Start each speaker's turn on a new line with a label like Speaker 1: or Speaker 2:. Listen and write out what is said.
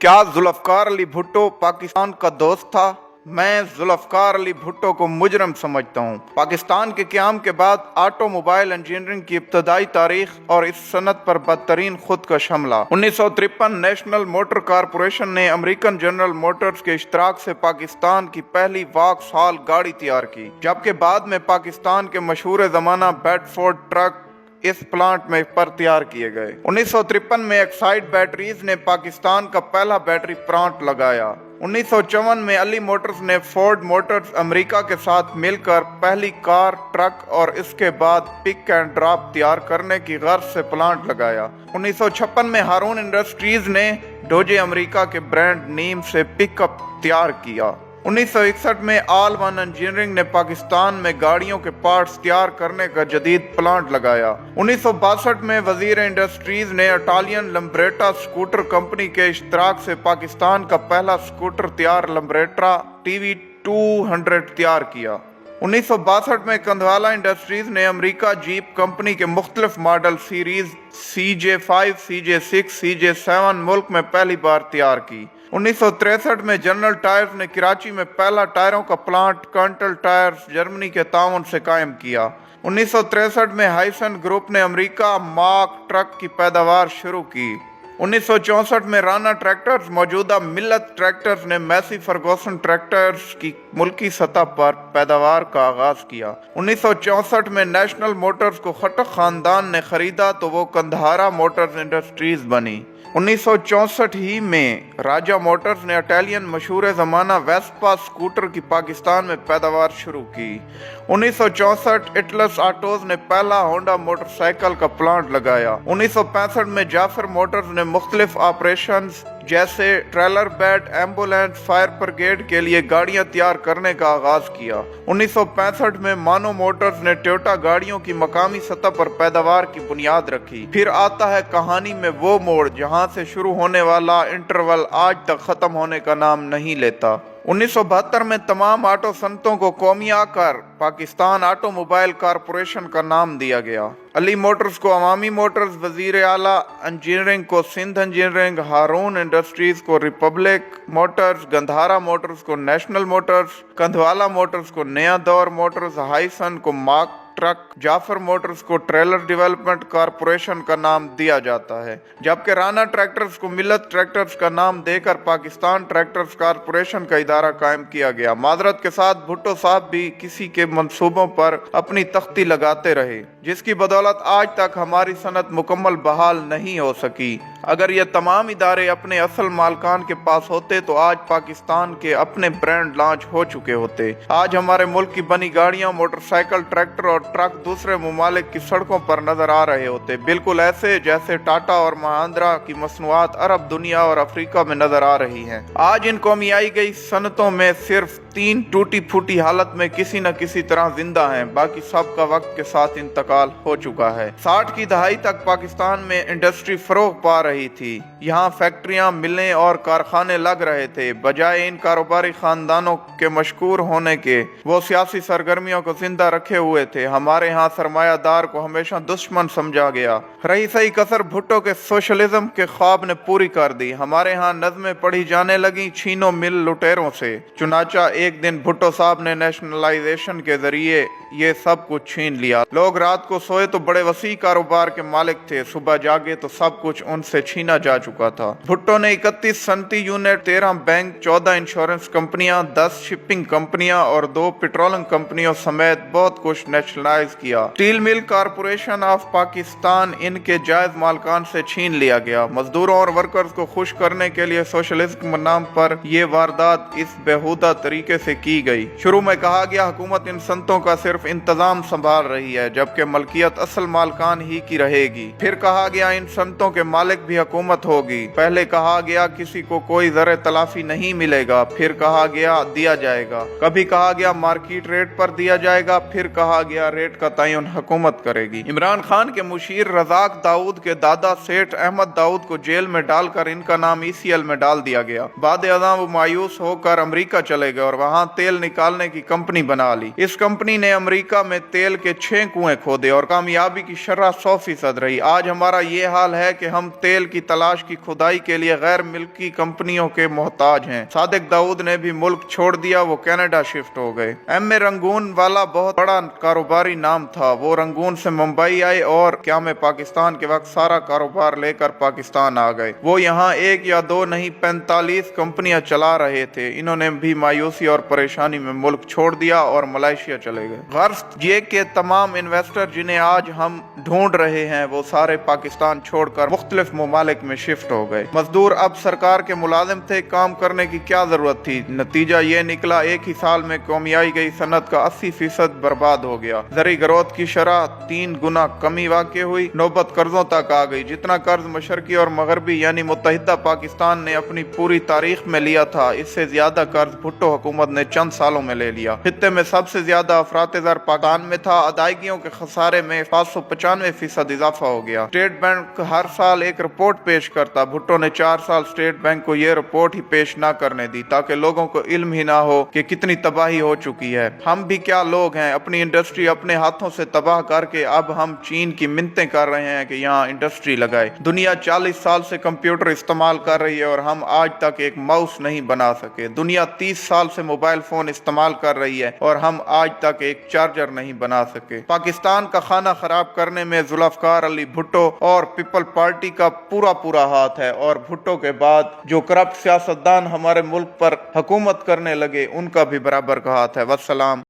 Speaker 1: क्या जुल्फकार अली भुट्टो पाकिस्तान का दोस्त था? मैं जुल्फकार अली भुट्टो को मुजरम समझता हूँ। पाकिस्तान के क़याम के बाद ऑटोमोबाइल इंजीनियरिंग की इब्तदाई तारीख और इस सनत पर बदतरीन खुदकश हमला। 1953 नेशनल मोटर कारपोरेशन ने अमेरिकन जनरल मोटर्स के इश्तराक से पाकिस्तान की पहली वॉक्सहॉल गाड़ी तैयार की, जबकि बाद में पाकिस्तान के मशहूर ज़माना बेडफोर्ड ट्रक इस प्लांट में पर तैयार किए गए। 1953 में एक्साइड बैटरीज ने पाकिस्तान का पहला बैटरी प्लांट लगाया। 1954 में अली मोटर्स ने फोर्ड मोटर्स अमेरिका के साथ मिलकर पहली कार, ट्रक और इसके बाद पिक एंड ड्रॉप तैयार करने की गर्ज से प्लांट लगाया। 1956 में हारून इंडस्ट्रीज ने डोजे अमेरिका के ब्रांड नीम से पिकअप तैयार किया। 1961 में ऑल वन इंजीनियरिंग ने पाकिस्तान में गाड़ियों के पार्ट्स तैयार करने का जदीद प्लांट लगाया। 1962 में वजीर इंडस्ट्रीज ने इटालियन लम्ब्रेटा स्कूटर कंपनी के इश्तराक से पाकिस्तान का पहला स्कूटर तैयार लम्ब्रेटा TV 200 तैयार किया। 1962 में कंधवाला इंडस्ट्रीज ने अमेरिका जीप कंपनी के मुख्तलिफ model series CJ5, CJ6, CJ7 मुल्क में पहली बार तैयार की। 1963 में जनरल टायर्स ने कराची में पहला टायरों का प्लांट कंटल टायर्स जर्मनी के ताउन से कायम किया। 1963 में हाइसन ग्रुप ने अमेरिका मार्क ट्रक की पैदावार शुरू की। 1964 में राना ट्रैक्टर्स मौजूदा मिल्लत ट्रैक्टर्स ने मैसी फर्गूसन ट्रैक्टर्स की मुल्की सतह पर पैदावार का आगाज किया। 1964 में नेशनल मोटर्स को खटक खानदान ने खरीदा तो वो कंधारा मोटर्स इंडस्ट्रीज बनी। 1964 ही में राजा मोटर्स ने इटालियन मशहूर ज़माना वेस्पा स्कूटर की पाकिस्तान में पैदावार शुरू की। 1964 इटलस ऑटोज ने पहला होंडा मोटरसाइकिल का प्लांट लगाया। 1965 में जाफर मोटर्स ने मुख्तलिफ ऑपरेशंस जैसे trailer bed, ambulance, fire brigade के लिए गाड़ियां तैयार करने का आगाज किया। 1965 में मानो मोटर्स ने टोयोटा गाड़ियों की मकामी सतह पर पैदावार की बुनियाद रखी। फिर आता है कहानी में वो मोड़ जहां से शुरू होने वाला इंटरवल आज तक खत्म होने का नाम नहीं लेता। 1972 में तमाम ऑटो सनतों को कौमिया कर पाकिस्तान ऑटोमोबाइल कारपोरेशन का नाम दिया गया। अली मोटर्स को अवामी मोटर्स, वजीर आला इंजीनियरिंग को सिंध इंजीनियरिंग, हारून इंडस्ट्रीज को रिपब्लिक मोटर्स, गंधारा मोटर्स को नेशनल मोटर्स, कंधवाला मोटर्स को नया दौर मोटर्स, हाइसन को मार्क ट्रक, जाफर मोटर्स को ट्रेलर डेवलपमेंट कारपोरेशन का नाम दिया जाता है, जबकि राना ट्रैक्टर्स को मिल्लत ट्रैक्टर्स का नाम देकर पाकिस्तान ट्रैक्टर्स कारपोरेशन का इदारा कायम किया गया। माजरत के साथ भुट्टो साहब भी किसी के मंसूबों पर अपनी तख्ती लगाते रहे, जिसकी बदौलत आज तक हमारी सनत मुकम्मल बहाल नहीं हो सकी। अगर ये तमाम इदारे अपने असल मालकान के पास होते तो आज पाकिस्तान के अपने ब्रांड लॉन्च हो चुके होते। आज हमारे मुल्क की बनी गाड़ियां, मोटरसाइकिल, ट्रैक्टर और ट्रक दूसरे ममालिक की सड़कों पर नजर आ रहे होते, बिल्कुल ऐसे जैसे टाटा और महिंद्रा की मसनूआत अरब दुनिया और अफ्रीका में नजर आ रही हैं। आज इन कौमियाई गई सनतों में सिर्फ 3 टूटी फूटी हालत में किसी न किसी तरह जिंदा हैं, बाकी सब का वक्त के साथ इंतकाल हो चुका है। 60 की दहाई तक पाकिस्तान में इंडस्ट्री फरोग पा रही थी। यहाँ फैक्ट्रियां, मिलें और कारखाने लग रहे थे। बजाय इन कारोबारी खानदानों के मशहूर होने के, वो सियासी सरगर्मियों को जिंदा रखे हुए थे। हमारे यहाँ सरमायादार को हमेशा दुश्मन समझा गया। रही सही कसर भुट्टो के सोशलिज्म के ख्वाब ने पूरी कर दी। हमारे यहाँ नज़में पढ़ी जाने लगी छीनो मिल लुटेरों से। चुनाचा एक दिन भुट्टो साहब ने नेशनलाइजेशन के जरिए ये सब कुछ छीन लिया। लोग रात को सोए तो बड़े वसी कारोबार के मालिक थे, सुबह जागे तो सब कुछ उनसे छीना जा चुका था। भुट्टो ने 31 सनती यूनिट, 13 बैंक, 14 इंश्योरेंस कंपनियां, 10 शिपिंग कंपनियां और 2 पेट्रोलियम कंपनियों समेत बहुत कुछ नेशनलाइज किया। Steel mill corporation of Pakistan इनके जायज मालकान से छीन लिया गया। मजदूरों और वर्कर्स को खुश करने के लिए सोशलिज्म के नाम पर यह वारदात इस बेहुदा तरीके से की गई। शुरू में कहा गया हुकूमत इन संतों का सिर्फ इंतजाम संभाल रही है, जबकि मलकियत असल मालकान ही की रहेगी। फिर कहा गया इन संतों के मालिक भी हुकूमत होगी। पहले कहा गया किसी को कोई ज़रे तलाफी नहीं मिलेगा, फिर कहा गया दिया जाएगा। कभी कहा गया मार्केट रेट पर दिया जाएगा, फिर कहा गया रेट का तयन हुकूमत करेगी। इमरान खान के मुशीर रजाक दाऊद के दादा सेठ अहमद दाऊद को जेल में डालकर इनका नाम ECL में डाल दिया गया। बाद अज़ां वो मायूस होकर अमरीका चले गए और वहाँ तेल निकालने की कंपनी बना ली। इस कंपनी ने अमेरिका में तेल के 6 कुएं खोदे और कामयाबी की शरह 100% रही। आज हमारा ये हाल है कि हम तेल की तलाश की खुदाई के लिए गैर मिल्की कंपनियों के मोहताज हैं। सादिक दाऊद ने भी मुल्क छोड़ दिया, वो कनाडा शिफ्ट हो गए। एम.ए. रंगून वाला बहुत बड़ा कारोबारी नाम था। वो रंगून से मुंबई आए और क़याम पाकिस्तान के वक्त सारा कारोबार लेकर पाकिस्तान आ गए। वो यहाँ 1 या 2 नहीं 45 कंपनियां चला रहे थे। इन्होंने भी मायूसी और परेशानी में मुल्क छोड़ दिया और मलेशिया चले गए। गर्ज ये के तमाम इन्वेस्टर जिन्हें आज हम ढूंढ रहे हैं वो सारे पाकिस्तान छोड़कर मुख्तलिफ ममालिक में शिफ्ट हो गए। मजदूर अब सरकार के मुलाजिम थे, काम करने की क्या जरूरत थी। नतीजा ये निकला, एक ही साल में कमाई गई सनत का 80% बर्बाद हो गया। ज़री ग्रोथ की शरह 3 गुना कमी वाक़ हुई, नौबत कर्जों तक आ गई। जितना कर्ज मशरकी और मगरबी यानी मुत्तहिदा पाकिस्तान ने अपनी पूरी तारीख में लिया था, इससे ज्यादा कर्ज भुट्टो हुकूमत ने चंद सालों में ले लिया। खित्ते में सबसे ज्यादा अफरात ज़र पाकिस्तान में था। अदायगियों के खसारे में 595% इजाफा हो गया। स्टेट बैंक हर साल एक रिपोर्ट पेश करता। भुट्टो ने 4 साल स्टेट बैंक को ये रिपोर्ट ही पेश ना करने दी ताकि लोगों को इल्म ही ना हो कि कितनी तबाही हो चुकी है। हम भी क्या लोग हैं, अपनी इंडस्ट्री अपने हाथों से तबाह करके अब हम चीन की मिन्नतें कर रहे हैं कि यहाँ इंडस्ट्री लगाए। दुनिया 40 साल से कंप्यूटर इस्तेमाल कर रही है और हम आज तक एक माउस नहीं बना सके। दुनिया 30 साल से मोबाइल फोन इस्तेमाल कर रही है और हम आज तक एक चार्जर नहीं बना सके। पाकिस्तान का खाना खराब करने में जुल्फकार अली भुट्टो और पीपल पार्टी का पूरा हाथ है और भुट्टो के बाद जो करप्ट सियासतदान हमारे मुल्क पर हुकूमत करने लगे उनका भी बराबर का हाथ है। वस्सलाम।